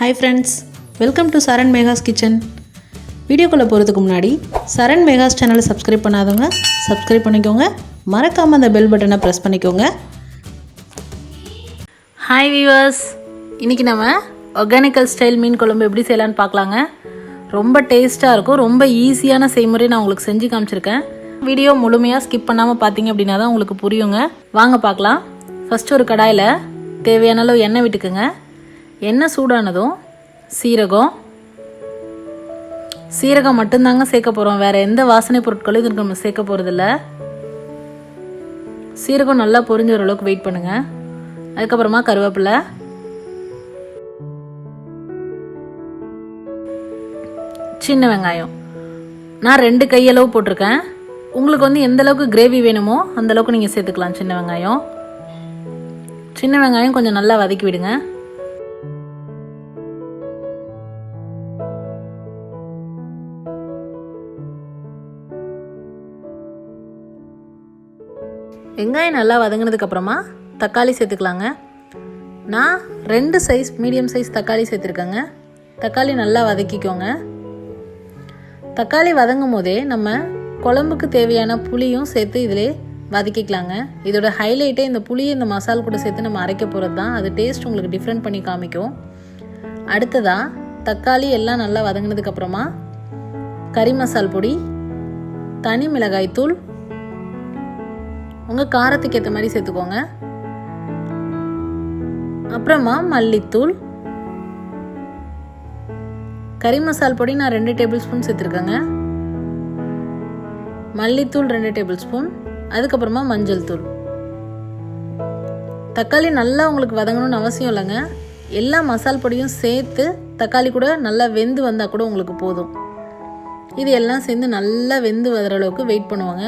Hi friends, welcome to Saran Mega's Kitchen. வீடியோக்குள்ள போறதுக்கு முன்னாடி Saran Mega's சேனலை சப்ஸ்கிரைப் பண்ணாதவங்க சப்ஸ்கிரைப் பண்ணிக்கோங்க. மறக்காம அந்த பெல் பட்டனை பிரஸ் பண்ணிக்கோங்க. Hi viewers, இன்னைக்கு நம்ம Hogenakkal ஸ்டைல் மீன் குழம்பு எப்படி செய்யலாம்னு பார்க்கலாங்க. ரொம்ப டேஸ்டா இருக்கும். ரொம்ப ஈஸியான செய்முறை நான் உங்களுக்கு செஞ்சு காமிச்சிருக்கேன். வீடியோ முழுமையா ஸ்கிப் பண்ணாம பாத்தீங்க அப்படினா தான் உங்களுக்கு புரியுங்க. வாங்க பார்க்கலாம். ஃபர்ஸ்ட் ஒரு கடாயில தேவையான அளவு எண்ணெய் விட்டுக்குங்க. எண்ணெய் சூடானதும் சீரகம் மட்டும்தாங்க சேர்க்க போகிறோம். வேறு எந்த வாசனை பொருட்களும் இதுக்கு நம்ம சேர்க்க போகிறதில்ல. சீரகம் நல்லா பொரிஞ்ச ஓரளவுக்கு வெயிட் பண்ணுங்கள். அதுக்கப்புறமா கருவேப்பிலை, சின்ன வெங்காயம் நான் 2 கையளவு போட்டிருக்கேன். உங்களுக்கு வந்து எந்த அளவுக்கு கிரேவி வேணுமோ அந்த அளவுக்கு நீங்கள் சேர்த்துக்கலாம். சின்ன வெங்காயம் கொஞ்சம் நல்லா வதக்கி விடுங்க. வெங்காயம் நல்லா வதங்கினதுக்கு அப்புறமா தக்காளி சேர்த்துக்கலாங்க. நான் 2 சைஸ் மீடியம் சைஸ் தக்காளி சேர்த்துருக்கேங்க. தக்காளி நல்லா வதக்கிக்கோங்க. தக்காளி வதங்கும் போதே நம்ம குழம்புக்கு தேவையான புளியும் சேர்த்து இதிலே வதக்கிக்கலாங்க. இதோட ஹைலைட்டே இந்த புளியை இந்த மசாலா கூட சேர்த்து நம்ம அரைக்க போகிறது தான். அது டேஸ்ட் உங்களுக்கு டிஃப்ரெண்ட் பண்ணி காமிக்கும். அடுத்ததாக தக்காளி எல்லாம் நல்லா வதங்கினதுக்கு அப்புறமா கறி மசால் பொடி, தனி மிளகாய் தூள், உங்கள் காரத்துக்கு ஏற்ற மாதிரி சேர்த்துக்கோங்க. அப்புறமா மல்லித்தூள், கறி மசால் பொடி நான் 2 டேபிள் ஸ்பூன் சேர்த்துருக்கேங்க. மல்லித்தூள் 2 டேபிள் ஸ்பூன். அதுக்கப்புறமா மஞ்சள் தூள். தக்காளி நல்லா உங்களுக்கு வதங்கணும்னு அவசியம் இல்லைங்க. எல்லா மசால் பொடியும் சேர்த்து தக்காளி கூட நல்லா வெந்து வந்தால் கூட உங்களுக்கு போதும். இது எல்லாம் சேர்ந்து நல்லா வெந்து வர அளவுக்கு வெயிட் பண்ணுவாங்க.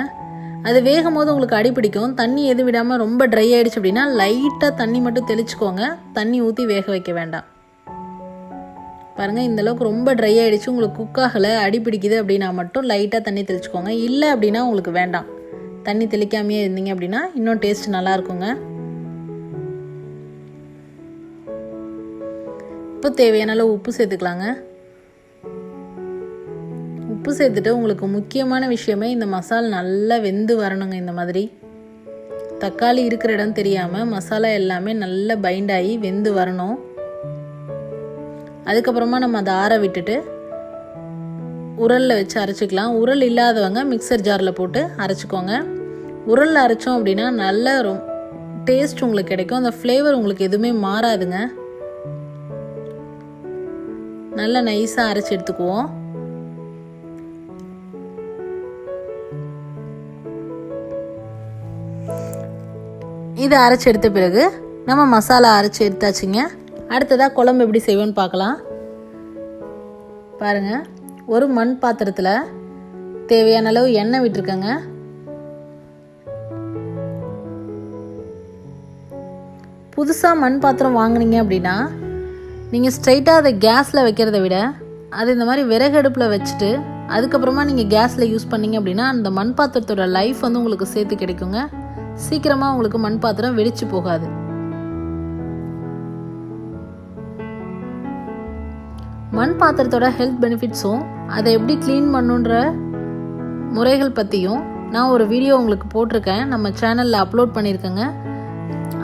அது வேகும் போது உங்களுக்கு அடி பிடிக்கும். தண்ணி எது விடாமல் ரொம்ப ட்ரை ஆகிடுச்சு அப்படின்னா லைட்டாக தண்ணி மட்டும் தெளிச்சுக்கோங்க. தண்ணி ஊற்றி வேக வைக்க வேண்டாம். பாருங்கள், இந்தளவுக்கு ரொம்ப ட்ரை ஆகிடுச்சு, உங்களுக்கு குக் ஆகலை, அடி பிடிக்குது அப்படின்னா மட்டும் லைட்டாக தண்ணி தெளிச்சுக்கோங்க. இல்லை அப்படின்னா உங்களுக்கு வேண்டாம். தண்ணி தெளிக்காமையே இருந்தீங்க அப்படின்னா இன்னும் டேஸ்ட் நல்லா இருக்குங்க. இப்போ தேவையான அளவு உப்பு சேர்த்துக்கலாங்க. உப்பு சேர்த்துட்டு உங்களுக்கு முக்கியமான விஷயமே இந்த மசாலா நல்லா வெந்து வரணுங்க. இந்த மாதிரி தக்காளி இருக்கிற இடம் தெரியாமல் மசாலா எல்லாமே நல்லா பைண்ட் ஆகி வெந்து வரணும். அதுக்கப்புறமா நம்ம அதை ஆற விட்டுட்டு உரலில் வச்சு அரைச்சிக்கலாம். உரல் இல்லாதவங்க மிக்சர் ஜாரில் போட்டு அரைச்சிக்கோங்க. உரலில் அரைச்சோம் அப்படின்னா நல்ல டேஸ்ட் உங்களுக்கு கிடைக்கும். அந்த ஃப்ளேவர் உங்களுக்கு எதுவுமே மாறாதுங்க. நல்லா நைஸாக அரைச்சி எடுத்துக்குவோம். இதை அரைச்சி எடுத்த பிறகு நம்ம மசாலா அரைச்சி எடுத்தாச்சுங்க. அடுத்ததாக குழம்பு எப்படி செய்வோன்னு பார்க்கலாம். பாருங்கள், ஒரு மண் பாத்திரத்தில் தேவையான அளவு எண்ணெய் விட்டுருக்கேங்க. புதுசாக மண் பாத்திரம் வாங்கினீங்க அப்படின்னா நீங்கள் ஸ்ட்ரைட்டாக அதை கேஸில் வைக்கிறத விட அது இந்த மாதிரி விறகு அடுப்பில் வச்சுட்டு அதுக்கப்புறமா நீங்கள் கேஸில் யூஸ் பண்ணிங்க அப்படின்னா அந்த மண் பாத்திரத்தோட லைஃப் வந்து உங்களுக்கு சேர்த்து கிடைக்குங்க. சீக்கிரமாக உங்களுக்கு மண் பாத்திரம் வெடிச்சு போகாது. மண் பாத்திரத்தோட ஹெல்த் பெனிஃபிட்ஸும் அதை எப்படி க்ளீன் பண்ணுன்ற முறைகள் பற்றியும் நான் ஒரு வீடியோ உங்களுக்கு போட்டிருக்கேன். நம்ம சேனலில் அப்லோட் பண்ணியிருக்கேங்க.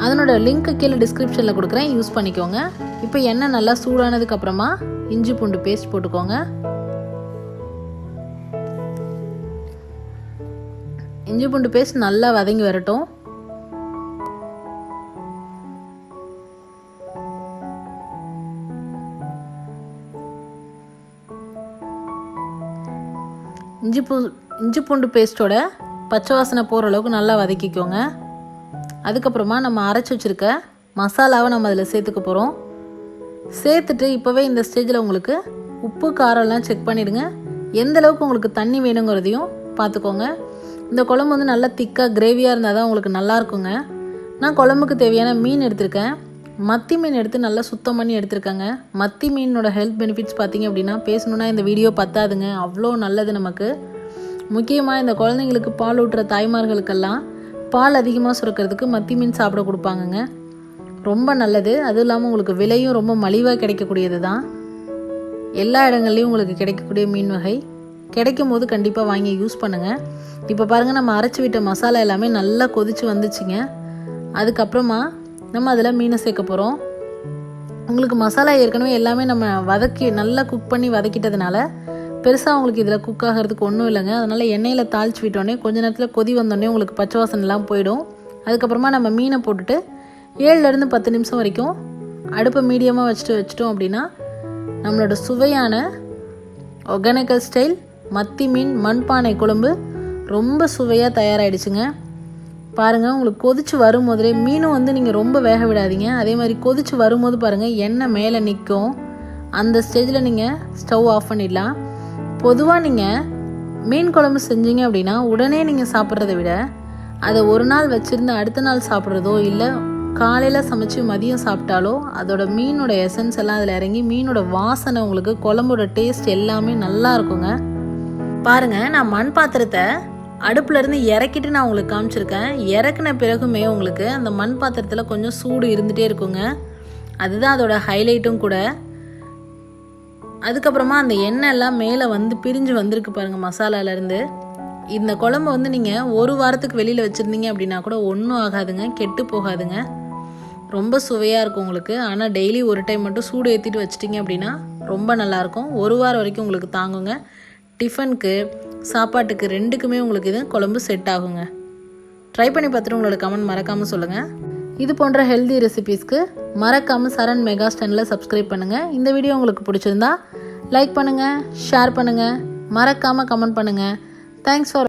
அதனோட லிங்க் கீழே டிஸ்கிரிப்ஷனில் கொடுக்குறேன், யூஸ் பண்ணிக்கோங்க. இப்போ எண்ணெய் நல்லா சூடானதுக்கு அப்புறமா இஞ்சி பூண்டு பேஸ்ட் போட்டுக்கோங்க. இஞ்சி பூண்டு பேஸ்ட் நல்லா வதங்கி வரட்டும். இஞ்சி பூண்டு பேஸ்ட்டோட பச்சை வாசனை போகிற அளவுக்கு நல்லா வதக்கிக்கோங்க. அதுக்கப்புறமா நம்ம அரைச்சி வச்சுருக்க மசாலாவை நம்ம அதில் சேர்த்துக்க போகிறோம். சேர்த்துட்டு இப்போவே இந்த ஸ்டேஜில் உங்களுக்கு உப்பு காரம்லாம் செக் பண்ணிவிடுங்க. எந்த அளவுக்கு உங்களுக்கு தண்ணி வேணுங்கிறதையும் பார்த்துக்கோங்க. இந்த குழம்பு வந்து நல்லா திக்காக கிரேவியாக இருந்தால் தான் உங்களுக்கு நல்லாயிருக்குங்க. நான் குழம்புக்கு தேவையான மீன் எடுத்திருக்கேன். மத்தி மீன் எடுத்து நல்லா சுத்தம் பண்ணி எடுத்திருக்கேங்க. மத்தி மீனோட ஹெல்த் பெனிஃபிட்ஸ் பார்த்தீங்க அப்படின்னா பேசணுன்னா இந்த வீடியோ பத்தாதுங்க. அவ்வளோ நல்லது நமக்கு. முக்கியமாக இந்த குழந்தைங்களுக்கு பால் ஊட்டுற தாய்மார்களுக்கெல்லாம் பால் அதிகமாக சுரக்கிறதுக்கு மத்தி மீன் சாப்பிட கொடுப்பாங்கங்க. ரொம்ப நல்லது. அதுவும் இல்லாமல் உங்களுக்கு விலையும் ரொம்ப மலிவாக கிடைக்கக்கூடியது தான். எல்லா இடங்கள்லையும் உங்களுக்கு கிடைக்கக்கூடிய மீன் வகை. கிடைக்கும் போது கண்டிப்பாக வாங்கி யூஸ் பண்ணுங்கள். இப்போ பாருங்கள், நம்ம அரைச்சி விட்ட மசாலா எல்லாமே நல்லா கொதித்து வந்துச்சுங்க. அதுக்கப்புறமா நம்ம அதில் மீனை சேர்க்க போகிறோம். உங்களுக்கு மசாலா ஏற்கனவே எல்லாமே நம்ம நல்லா குக் பண்ணி வதக்கிட்டதுனால பெருசாக உங்களுக்கு இதில் குக் ஆகிறதுக்கு ஒன்றும் இல்லைங்க. அதனால் எண்ணெயில் தாளித்து விட்டோடனே கொஞ்ச நேரத்தில் கொதி வந்தோடனே உங்களுக்கு பச்சை வாசனைலாம் போயிடும். அதுக்கப்புறமா நம்ம மீனை போட்டுட்டு 7லேருந்து 10 நிமிஷம் வரைக்கும் அடுப்பை மீடியமாக வச்சிட்டோம் அப்படின்னா நம்மளோட சுவையான ஒகேனக்கல் ஸ்டைல் மத்தி மீன் மண்பானை குழம்பு ரொம்ப சுவையாக தயாராகிடுச்சுங்க. பாருங்கள், உங்களுக்கு கொதிச்சு வரும்போதே மீனும் நீங்கள் ரொம்ப வேக விடாதீங்க. அதே மாதிரி கொதிச்சு வரும்போது பாருங்கள் எண்ணெய் மேலே நிற்கும். அந்த ஸ்டேஜில் நீங்கள் ஸ்டவ் ஆஃப் பண்ணிடலாம். பொதுவாக நீங்கள் மீன் குழம்பு செஞ்சீங்க அப்படின்னா உடனே நீங்கள் சாப்பிட்றத விட அதை ஒரு நாள் வச்சுருந்து அடுத்த நாள் சாப்பிட்றதோ இல்லை காலையில் சமைச்சு மதியம் சாப்பிட்டாலோ அதோட மீனோட எசன்ஸ் எல்லாம் அதில் இறங்கி மீனோட வாசனை உங்களுக்கு குழம்போட டேஸ்ட் எல்லாமே நல்லா இருக்குங்க. பாருங்கள், நான் மண் பாத்திரத்தை அடுப்புலேருந்து இறக்கிட்டு நான் உங்களுக்கு காமிச்சிருக்கேன். இறக்குன பிறகுமே உங்களுக்கு அந்த மண் பாத்திரத்தில் கொஞ்சம் சூடு இருந்துகிட்டே இருக்குங்க. அதுதான் அதோட ஹைலைட்டும் கூட. அதுக்கப்புறமா அந்த எண்ணெய் எல்லாம் மேலே பிரிஞ்சு வந்திருக்கு பாருங்கள் மசாலாலேருந்து. இந்த குழம்பு நீங்கள் ஒரு வாரத்துக்கு வெளியில் வச்சுருந்தீங்க அப்படின்னா கூட ஒன்றும் ஆகாதுங்க, கெட்டு போகாதுங்க. ரொம்ப சுவையாக இருக்கும் உங்களுக்கு. ஆனால் டெய்லி ஒரு டைம் மட்டும் சூடு ஏற்றிட்டு வச்சிட்டிங்க அப்படின்னா ரொம்ப நல்லாயிருக்கும். ஒரு வாரம் வரைக்கும் உங்களுக்கு தாங்குங்க. டிஃபனுக்கு சாப்பாட்டுக்கு ரெண்டுக்குமே உங்களுக்கு இது குழம்பு செட் ஆகுங்க. ட்ரை பண்ணி பார்த்துட்டு உங்களோட கமெண்ட் மறக்காமல் சொல்லுங்கள். இது போன்ற ஹெல்தி ரெசிபீஸ்க்கு மறக்காமல் சரண் மெகா சேனலை சப்ஸ்கிரைப் பண்ணுங்கள். இந்த வீடியோ உங்களுக்கு பிடிச்சிருந்தா லைக் பண்ணுங்கள், ஷேர் பண்ணுங்கள், மறக்காமல் கமெண்ட் பண்ணுங்கள். Thanks for